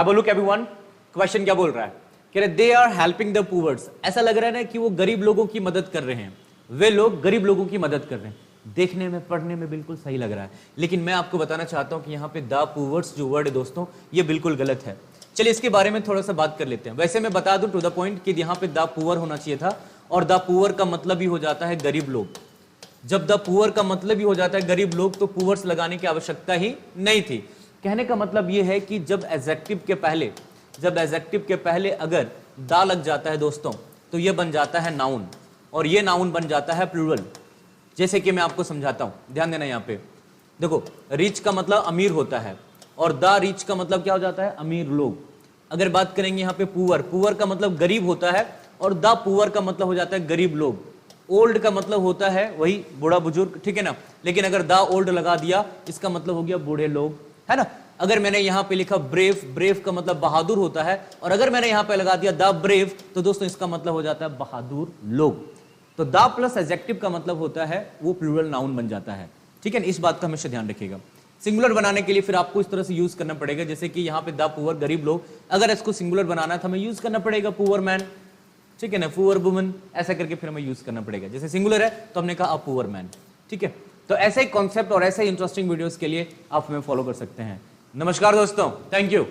Have a look everyone. Question क्या बोल रहा है? कह रहे they are helping the poors. ऐसा लग रहा है ना कि वो गरीब लोगों की मदद कर रहे हैं, वे लोग गरीब लोगों की मदद कर रहे हैं। देखने में पढ़ने में बिल्कुल सही लग रहा है, लेकिन मैं आपको बताना चाहता हूं कि यहां पे द पुअर्स जो वर्ड है दोस्तों, ये बिल्कुल गलत है। चलिए इसके बारे में थोड़ा सा बात कर लेते हैं। वैसे मैं बता दूं टू द पॉइंट कि यहां पे द पुअर होना चाहिए था, और द पुअर का मतलब ही हो जाता है गरीब लोग। जब द पुअर का मतलब ही हो जाता है गरीब लोग, तो पुअर्स लगाने की आवश्यकता ही नहीं थी। कहने का मतलब यह है कि जब एडजेक्टिव के पहले अगर दा लग जाता है दोस्तों, तो यह बन जाता है नाउन, और यह नाउन बन जाता है प्लूरल। जैसे कि मैं आपको समझाता हूं, ध्यान देना। यहां पे देखो, रिच का मतलब अमीर होता है, और द रिच का मतलब क्या हो जाता है? अमीर लोग। अगर बात करेंगे यहां पे पुअर का मतलब गरीब होता है, और द पुअर का मतलब हो जाता है गरीब लोग। ओल्ड का मतलब होता है वही बूढ़ा बुजुर्ग, ठीक है ना। लेकिन अगर द ओल्ड लगा दिया, इसका मतलब हो गया बूढ़े लोग, है ना। अगर मैंने यहां पे लिखा ब्रेव का मतलब बहादुर होता है, और अगर मैंने यहां पे लगा दिया द ब्रेव, तो दोस्तों इसका मतलब हो जाता है बहादुर लोग। तो द प्लस एडजेक्टिव का मतलब होता है वो प्लूरल नाउन बन जाता है, ठीक है ना। इस बात का हमेशा ध्यान रखिएगा। सिंगुलर बनाने के लिए फिर आपको इस तरह से यूज करना पड़ेगा, जैसे कि यहाँ पे द पुअर गरीब लोग, अगर इसको सिंगुलर बनाना है तो हमें यूज करना पड़ेगा पुअर मैन, ठीक है ना, पुअर वुमन, ऐसा करके फिर हमें यूज करना पड़ेगा। जैसे सिंगुलर है तो हमने कहा अ पुअर मैन, ठीक है। तो ऐसे ही कॉन्सेप्ट और ऐसे ही इंटरेस्टिंग वीडियोस के लिए आप हमें फॉलो कर सकते हैं। नमस्कार दोस्तों, थैंक यू।